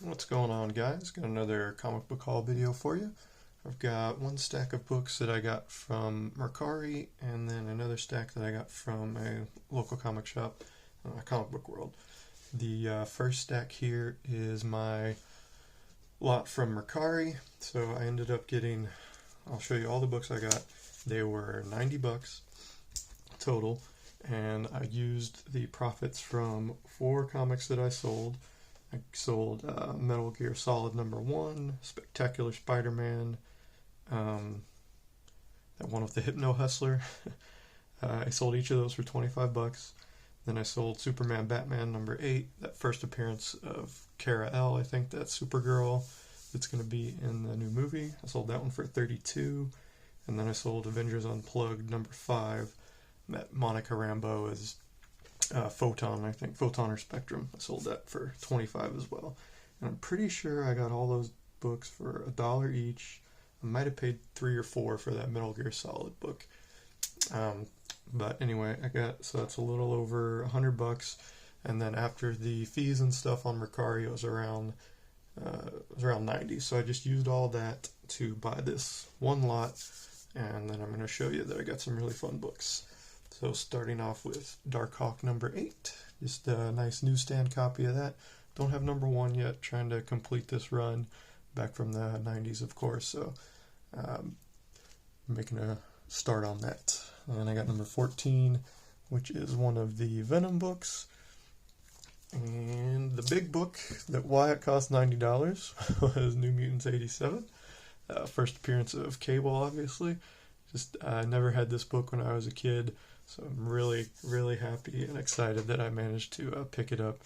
What's going on, guys? Got another comic book haul video for you. I've got one stack of books that I got from Mercari, and then another stack that I got from a local comic shop, Comic Book World. The first stack here is my lot from Mercari. So I ended up getting, I'll show you all the books I got. They were 90 bucks total, and I used the profits from 4 comics that I sold. I sold Metal Gear Solid #1, Spectacular Spider-Man, that one with the Hypno Hustler. I sold each of those for 25 bucks. Then I sold Superman Batman #8, that first appearance of Kara L. I think that's Supergirl. It's going to be in the new movie. I sold that one for 32. And then I sold Avengers Unplugged #5. That Monica Rambeau is Photon, I think, Photon or Spectrum. I sold that for 25 as well. And I'm pretty sure I got all those books for $1 each. I might have paid 3 or 4 for that Metal Gear Solid book. But anyway, so that's a little over 100 bucks. And then after the fees and stuff on Mercari, it was around 90. So I just used all that to buy this one lot. And then I'm going to show you that I got some really fun books. So starting off with Darkhawk #8, just a nice newsstand copy of that. Don't have #1 yet, trying to complete this run back from the 90s, of course, so making a start on that. And I got #14, which is one of the Venom books. And the big book that Wyatt cost $90 was New Mutants 87. First appearance of Cable, obviously. I never had this book when I was a kid. So I'm really, really happy and excited that I managed to pick it up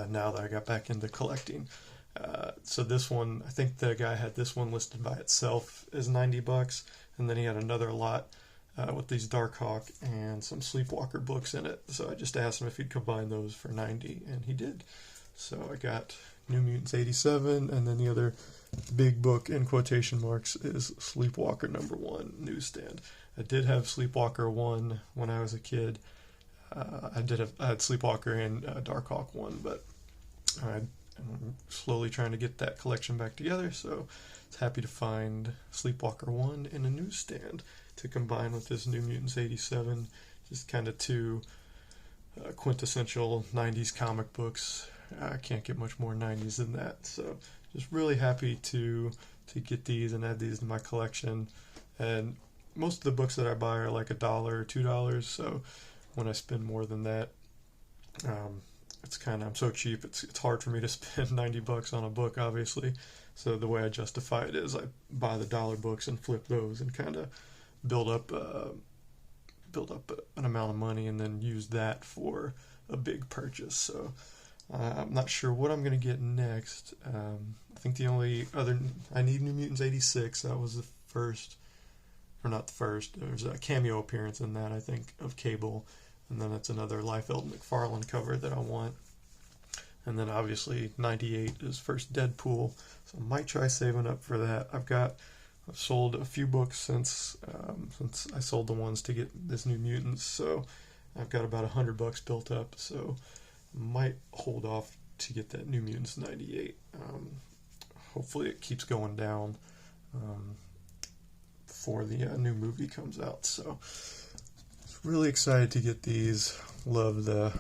now that I got back into collecting. So this one, I think the guy had this one listed by itself as 90 bucks, and then he had another lot with these Darkhawk and some Sleepwalker books in it. So I just asked him if he'd combine those for 90, and he did. So I got New Mutants 87, and then the other big book in quotation marks is Sleepwalker #1 newsstand. I did have Sleepwalker 1 when I was a kid. I had Sleepwalker and Darkhawk 1, but I'm slowly trying to get that collection back together, so it's happy to find Sleepwalker 1 in a newsstand to combine with this New Mutants 87. Just kind of two quintessential 90s comic books. I can't get much more 90s than that, so just really happy to get these and add these to my collection. And most of the books that I buy are like $1 or $2, so when I spend more than that, I'm so cheap, it's hard for me to spend 90 bucks on a book, obviously. So the way I justify it is I buy the $1 books and flip those and kind of build up an amount of money and then use that for a big purchase. So I'm not sure what I'm going to get next. I think the only other, I need New Mutants 86. That was the first, or not the first. There's a cameo appearance in that, I think, of Cable. And then it's another Liefeld McFarlane cover that I want. And then obviously 98 is first Deadpool. So I might try saving up for that. I've sold a few books since I sold the ones to get this New Mutants. So I've got about 100 bucks built up. So might hold off to get that New Mutants 98. Hopefully it keeps going down before the new movie comes out. So really excited to get these. Love the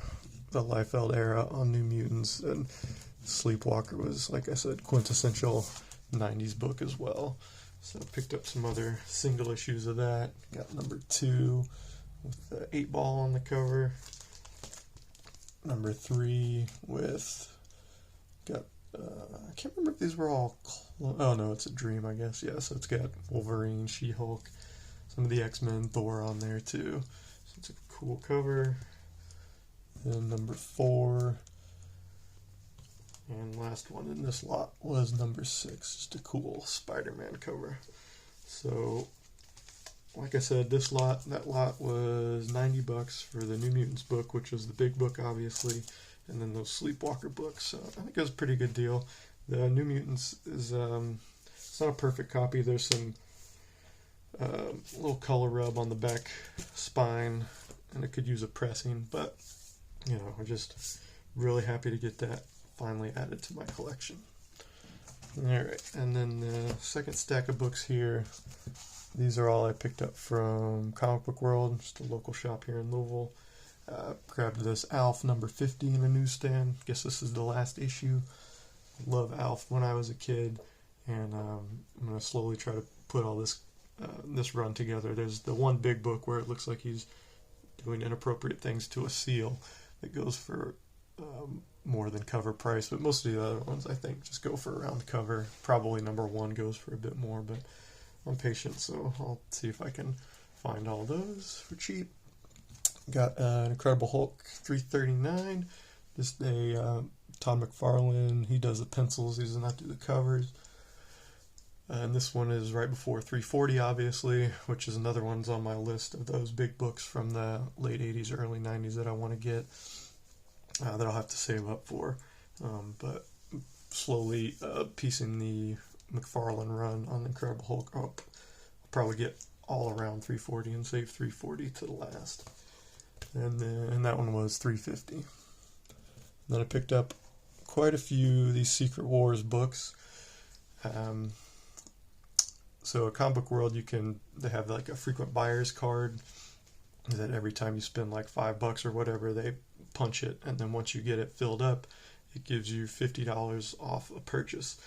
Liefeld era on New Mutants, and Sleepwalker was, like I said, quintessential 90s book as well. So I picked up some other single issues of that. Got #2 with the 8-ball on the cover. #3 with, I can't remember if these were all, oh no, it's a Dream, I guess, yeah, so it's got Wolverine, She-Hulk, some of the X-Men, Thor on there too, so it's a cool cover. And #4, and last one in this lot was #6, just a cool Spider-Man cover. So like I said, that lot was 90 bucks for the New Mutants book, which was the big book, obviously, and then those Sleepwalker books. So I think it was a pretty good deal. The New Mutants is, it's not a perfect copy. There's some little color rub on the back spine, and it could use a pressing, but, I'm just really happy to get that finally added to my collection. Alright, and then the second stack of books here, these are all I picked up from Comic Book World, just a local shop here in Louisville. Grabbed this Alf number 50 in a newsstand. Guess this is the last issue. Love Alf when I was a kid, and I'm going to slowly try to put all this run together. There's the one big book where it looks like he's doing inappropriate things to a seal that goes for more than cover price, but most of the other ones I think just go for around the cover. Probably number 1 goes for a bit more, but I'm patient, so I'll see if I can find all those for cheap. Got an Incredible Hulk 339, just a Todd McFarlane. He does the pencils, he does not do the covers. And this one is right before 340, obviously, which is another one's on my list of those big books from the late 80s, early 90s that I want to get, that I'll have to save up for. But slowly piecing the McFarlane run on the Incredible Hulk up. I'll probably get all around 340 and save 340 to the last. And then that one was 350. Then I picked up quite a few of these Secret Wars books. So at Comic Book World, they have like a frequent buyer's card that every time you spend like $5 or whatever, they punch it, and then once you get it filled up, it gives you $50 off a purchase.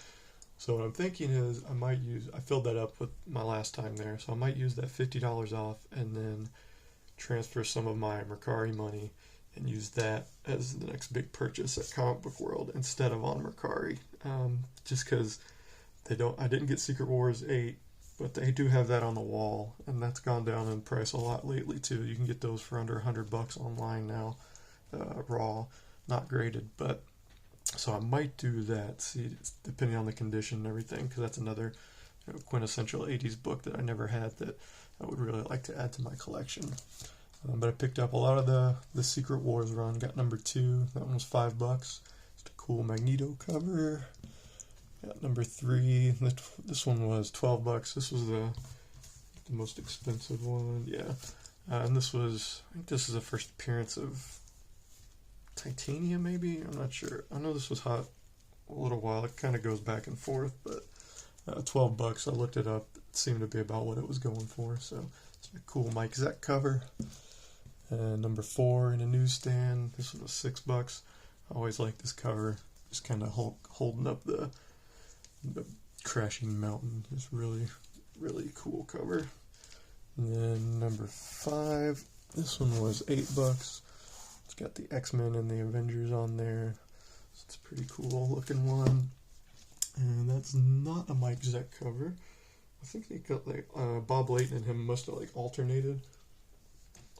So what I'm thinking is I filled that up with my last time there, so I might use that $50 off and then transfer some of my Mercari money and use that as the next big purchase at Comic Book World instead of on Mercari. Just because I didn't get Secret Wars 8, but they do have that on the wall, and that's gone down in price a lot lately too. You can get those for under $100 online now, raw, not graded. But so I might do that. See, depending on the condition and everything, because that's another quintessential 80s book that I never had that I would really like to add to my collection. But I picked up a lot of the Secret Wars run. Got number 2. That one was $5. Just a cool Magneto cover. Got number 3. This one was $12. This was the most expensive one. Yeah. And I think this is the first appearance of Titanium, maybe? I'm not sure. I know this was hot a little while. It kind of goes back and forth, but $12. I looked it up. It seemed to be about what it was going for. So it's a cool Mike Zeck cover. Number 4 in a newsstand. This one was $6. I always like this cover. Just kind of holding up the crashing mountain. It's really, really cool cover. And then number 5. This one was $8. It's got the X-Men and the Avengers on there. So it's a pretty cool looking one. And that's not a Mike Zeck cover. I think they got like Bob Layton and him must have like alternated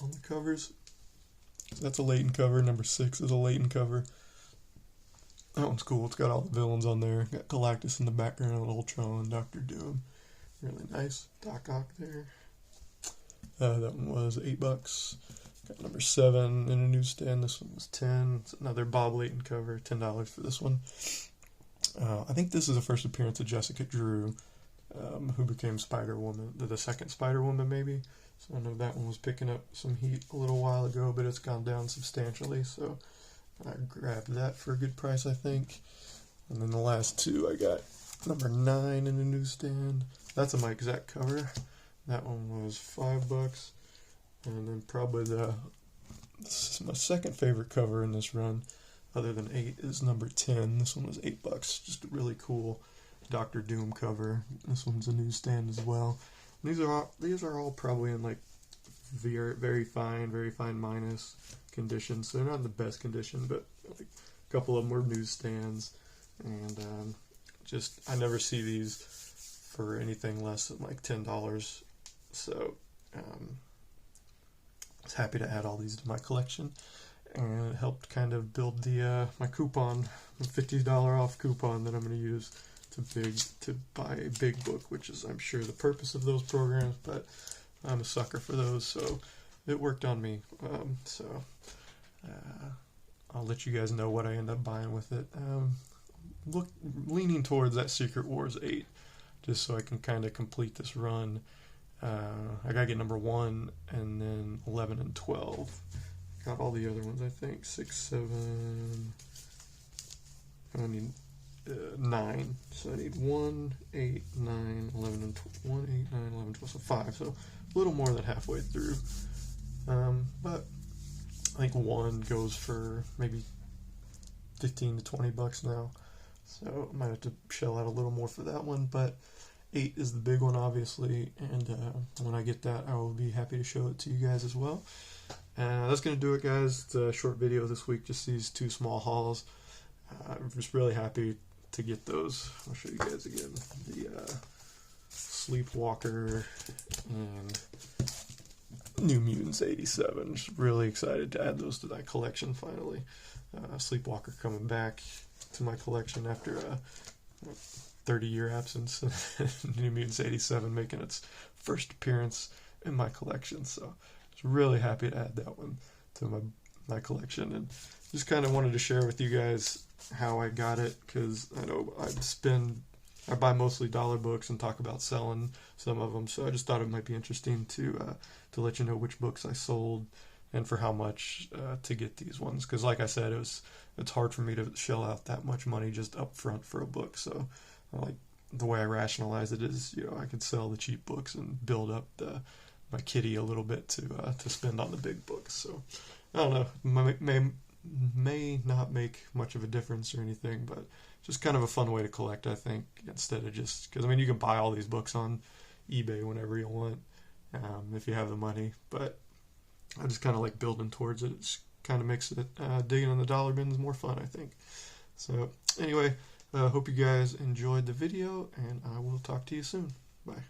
on the covers. So that's a Layton cover. Number 6 is a Layton cover. That one's cool. It's got all the villains on there. Got Galactus in the background, Ultron, Doctor Doom. Really nice. Doc Ock there. That one was $8. Got number 7 in a newsstand. This one was $10. It's another Bob Layton cover. $10 for this one. I think this is the first appearance of Jessica Drew, who became Spider-Woman, the second Spider-Woman maybe. So I know that one was picking up some heat a little while ago, but it's gone down substantially, so I grabbed that for a good price, I think. And then the last 2 I got number 9 in a newsstand. That's a Mike Zeck cover. That one was $5. And then probably this is my second favorite cover in this run, other than 8, is number 10. This one was $8. Just a really cool Doctor Doom cover. This one's a newsstand as well. These are all probably in like very fine minus condition. So they're not in the best condition, but like a couple of them were newsstands. And I never see these for anything less than like $10. So I was happy to add all these to my collection. And it helped kind of build my coupon, the $50 off coupon that I'm going to use to buy a big book, which is, I'm sure, the purpose of those programs, but I'm a sucker for those, so it worked on me. I'll let you guys know what I end up buying with it. Leaning towards that Secret Wars 8, just so I can kind of complete this run. I gotta get number 1, and then 11 and 12. Got all the other ones, I think. 6, 7, I need 9. So I need 1, 8, 9, 11, and 1, 8, 9, 11, 12, so 5. So a little more than halfway through. But I think 1 goes for maybe 15 to 20 bucks now. So I might have to shell out a little more for that one. But 8 is the big one, obviously. And when I get that, I will be happy to show it to you guys as well. That's going to do it, guys. It's a short video this week, just these 2 small hauls. I'm just really happy to get those. I'll show you guys again. The Sleepwalker and New Mutants 87. Just really excited to add those to that collection finally. Sleepwalker coming back to my collection after a 30-year absence. New Mutants 87 making its first appearance in my collection. So I was really happy to add that one to my collection, and just kind of wanted to share with you guys how I got it, because I know I buy mostly dollar books and talk about selling some of them, so I just thought it might be interesting to let you know which books I sold and for how much to get these ones, because like I said, it's hard for me to shell out that much money just up front for a book. So like the way I rationalize it is, I could sell the cheap books and build up my kitty a little bit to spend on the big books. So I don't know, may not make much of a difference or anything, but just kind of a fun way to collect, I think, instead of just, because you can buy all these books on eBay whenever you want, if you have the money, but I just kind of like building towards it. It kind of makes it digging in the dollar bins more fun, I think. So anyway, hope you guys enjoyed the video, and I will talk to you soon. Bye.